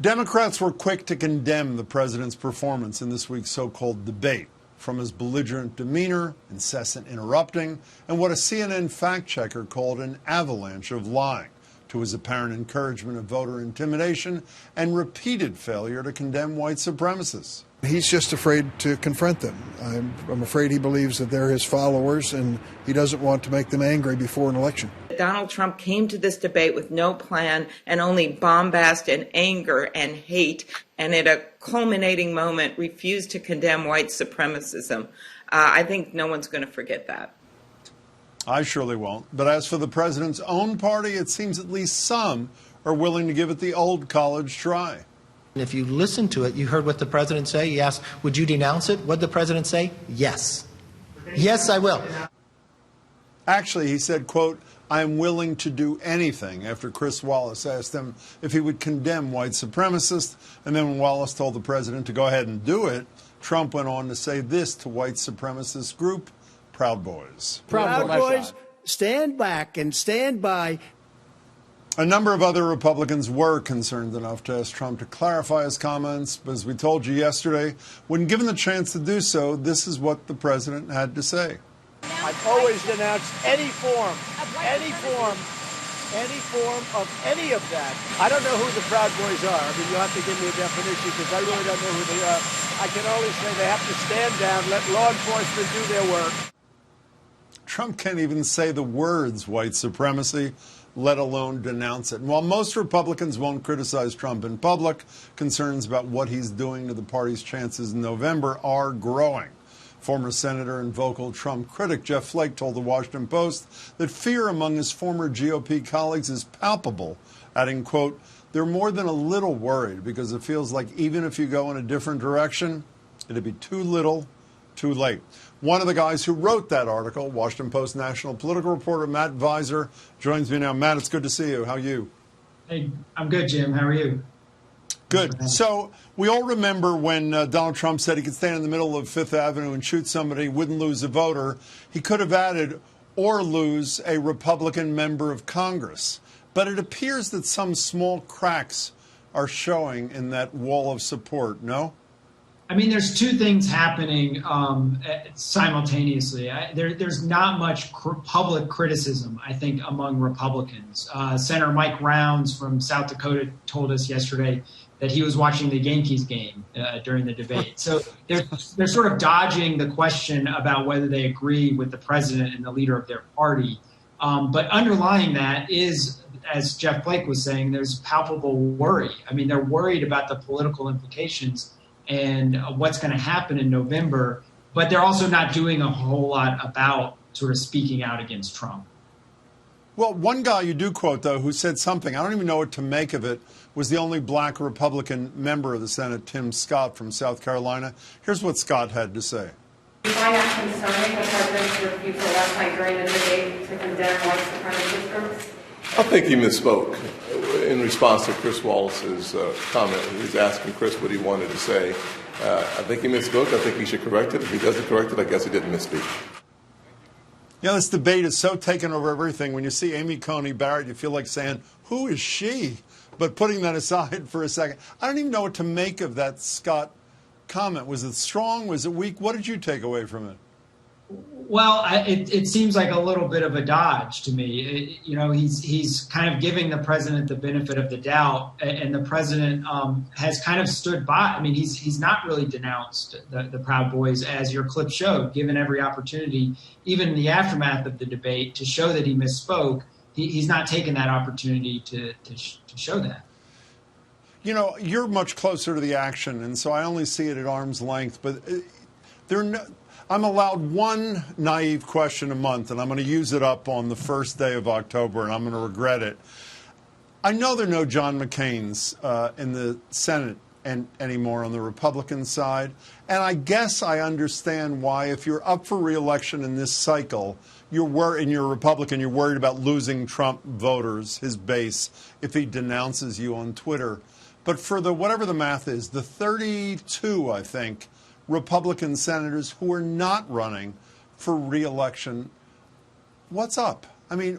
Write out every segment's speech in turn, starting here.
Democrats were quick to condemn the president's performance in this week's so-called debate, from his belligerent demeanor, incessant interrupting, and what a CNN fact-checker called an avalanche of lying, to his apparent encouragement of voter intimidation and repeated failure to condemn white supremacists. He's just afraid to confront them. I'm afraid he believes that they're his followers, and he doesn't want to make them angry before an election. Donald Trump came to this debate with no plan and only bombast and anger and hate, and at a culminating moment refused to condemn white supremacism. I think no one's going to forget that. I surely won't. But as for the president's own party, it seems at least some are willing to give it the old college try. If you listen to it, you heard what the president say. He asked, would you denounce it? What did the president say? Yes. Yes, I will. Actually, he said, quote, I am willing to do anything, after Chris Wallace asked him if he would condemn white supremacists. And then when Wallace told the president to go ahead and do it, Trump went on to say this to white supremacist group, Proud Boys. Proud Boys, stand back and stand by. A number of other Republicans were concerned enough to ask Trump to clarify his comments, but as we told you yesterday, when given the chance to do so, this is what the president had to say. I've always denounced any form of any of that. I don't know who the Proud Boys are. I mean, you'll have to give me a definition because I really don't know who they are. I can only say they have to stand down, let law enforcement do their work. Trump can't even say the words white supremacy, let alone denounce it. And while most Republicans won't criticize Trump in public, concerns about what he's doing to the party's chances in November are growing. Former Senator and vocal Trump critic Jeff Flake told the Washington Post that fear among his former GOP colleagues is palpable, adding, quote, they're more than a little worried because it feels like even if you go in a different direction, it'd be too little, too late. One of the guys who wrote that article, Washington Post national political reporter Matt Viser, joins me now. Matt, it's good to see you. How are you? Hey, I'm good, Jim. How are you? Good. So we all remember when Donald Trump said he could stand in the middle of Fifth Avenue and shoot somebody, wouldn't lose a voter. He could have added, or lose a Republican member of Congress. But it appears that some small cracks are showing in that wall of support, no? I mean, there's two things happening simultaneously. There's not much public criticism, I think, among Republicans. Senator Mike Rounds from South Dakota told us yesterday that he was watching the Yankees game during the debate. So they're sort of dodging the question about whether they agree with the president and the leader of their party. But underlying that is, as Jeff Flake was saying, there's palpable worry. I mean, they're worried about the political implications and what's going to happen in November, but they're also not doing a whole lot about sort of speaking out against Trump. Well, one guy you do quote, though, who said something, I don't even know what to make of it, was the only black Republican member of the Senate, Tim Scott from South Carolina. Here's what Scott had to say. Do you find that concerning, the president's refusal last night during the debate to condemn white supremacist groups? I think he misspoke in response to Chris Wallace's comment. He was asking Chris what he wanted to say. I think he misspoke. I think he should correct it. If he doesn't correct it, I guess he didn't misspeak. You know, this debate is so taken over everything. When you see Amy Coney Barrett, you feel like saying, who is she? But putting that aside for a second, I don't even know what to make of that Scott comment. Was it strong? Was it weak? What did you take away from it? Well, it seems like a little bit of a dodge to me. He's kind of giving the president the benefit of the doubt, and the president has kind of stood by. I mean, he's not really denounced the Proud Boys, as your clip showed, given every opportunity, even in the aftermath of the debate, to show that he misspoke. He's not taken that opportunity to show that. You know, you're much closer to the action, and so I only see it at arm's length, but I'm allowed one naive question a month, and I'm going to use it up on the first day of October, and I'm going to regret it. I know there are no John McCains in the Senate anymore on the Republican side, and I guess I understand why, if you're up for re-election in this cycle, and you're a Republican, you're worried about losing Trump voters, his base, if he denounces you on Twitter. But for whatever the math is, the 32, I think, Republican senators who are not running for re-election, what's up? I mean,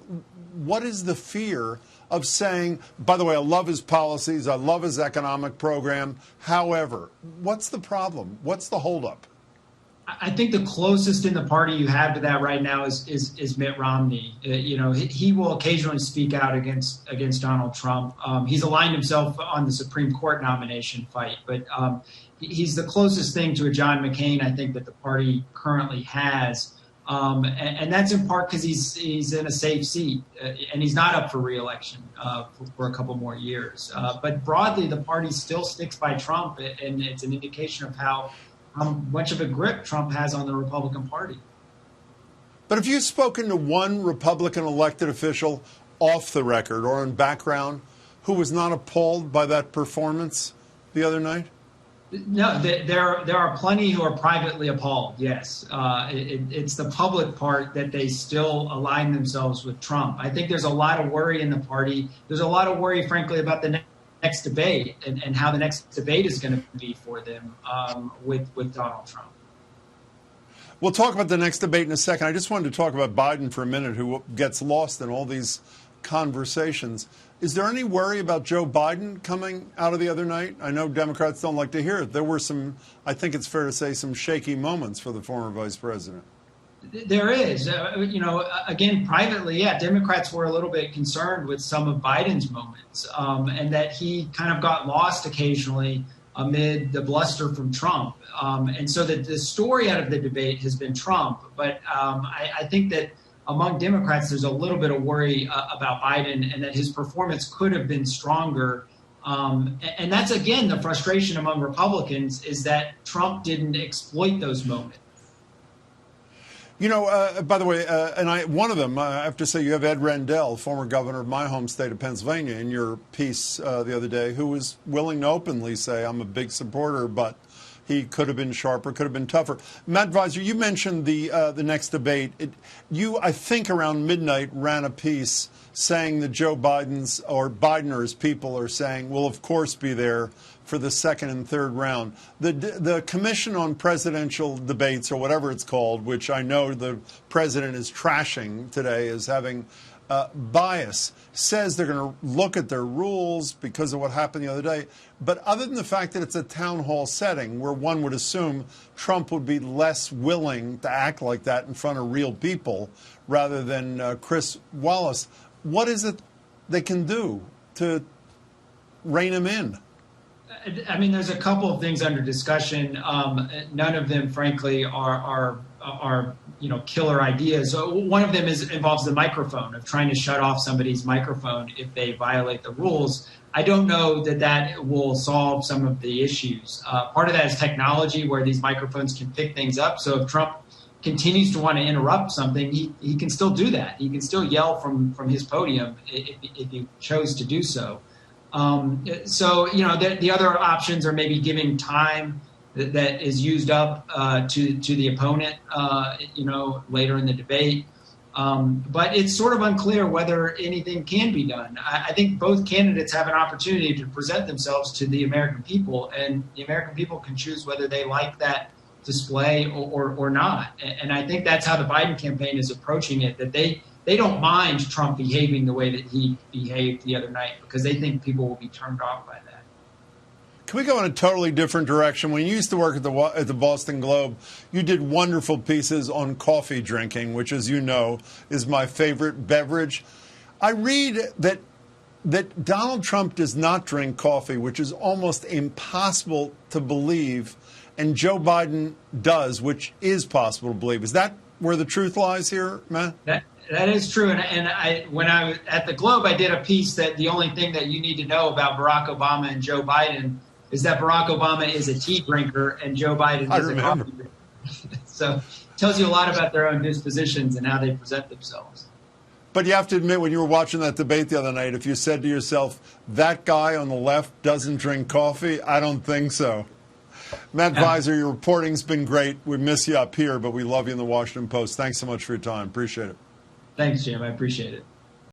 what is the fear of saying, by the way, I love his policies, I love his economic program. However, what's the problem? What's the holdup? I think the closest in the party you have to that right now is Mitt Romney. He will occasionally speak out against Donald Trump. He's aligned himself on the Supreme Court nomination fight, but he's the closest thing to a John McCain, I think, that the party currently has. And that's in part because he's in a safe seat and he's not up for re-election for a couple more years. But broadly, the party still sticks by Trump, and it's an indication of how much of a grip Trump has on the Republican Party. But have you spoken to one Republican elected official off the record or in background who was not appalled by that performance the other night? No, there are plenty who are privately appalled, yes. It's the public part that they still align themselves with Trump. I think there's a lot of worry in the party. There's a lot of worry, frankly, about the next debate and how the next debate is going to be for them with Donald Trump. We'll talk about the next debate in a second. I just wanted to talk about Biden for a minute, who gets lost in all these conversations. Is there any worry about Joe Biden coming out of the other night? I know Democrats don't like to hear it. There were some, I think it's fair to say, some shaky moments for the former vice president. There is. Again, privately, yeah, Democrats were a little bit concerned with some of Biden's moments and that he kind of got lost occasionally amid the bluster from Trump. And so that the story out of the debate has been Trump. But I think that among Democrats, there's a little bit of worry about Biden and that his performance could have been stronger. And that's, again, the frustration among Republicans is that Trump didn't exploit those moments. By the way, one of them, I have to say, you have Ed Rendell, former governor of my home state of Pennsylvania, in your piece the other day, who was willing to openly say, I'm a big supporter, but he could have been sharper, could have been tougher. Matt Viser, you mentioned the next debate. You, I think around midnight, ran a piece saying that Joe Biden's or Bideners people are saying will, of course, be there for the second and third round. The Commission on Presidential Debates, or whatever it's called, which I know the president is trashing today as having bias, says they're going to look at their rules because of what happened the other day. But other than the fact that it's a town hall setting where one would assume Trump would be less willing to act like that in front of real people rather than Chris Wallace, what is it they can do to rein him in? I mean, there's a couple of things under discussion. None of them, frankly, are killer ideas. So one of them involves the microphone, of trying to shut off somebody's microphone if they violate the rules. I don't know that will solve some of the issues. Part of that is technology, where these microphones can pick things up. So if Trump continues to want to interrupt something, he can still do that. He can still yell from his podium if he chose to do so. The other options are maybe giving time that is used up to the opponent, later in the debate. But it's sort of unclear whether anything can be done. I think both candidates have an opportunity to present themselves to the American people, and the American people can choose whether they like that display or not. And I think that's how the Biden campaign is approaching it, that they don't mind Trump behaving the way that he behaved the other night because they think people will be turned off by that. Can we go in a totally different direction? When you used to work at the Boston Globe, you did wonderful pieces on coffee drinking, which, as you know, is my favorite beverage. I read that Donald Trump does not drink coffee, which is almost impossible to believe, and Joe Biden does, which is possible to believe. Is that where the truth lies here, Matt? That is true. And when I was at the Globe, I did a piece that the only thing that you need to know about Barack Obama and Joe Biden is that Barack Obama is a tea drinker and Joe Biden is a coffee drinker. So it tells you a lot about their own dispositions and how they present themselves. But you have to admit, when you were watching that debate the other night, if you said to yourself, that guy on the left doesn't drink coffee, I don't think so. Matt Viser, your reporting's been great. We miss you up here, but we love you in the Washington Post. Thanks so much for your time. Appreciate it. Thanks, Jim. I appreciate it.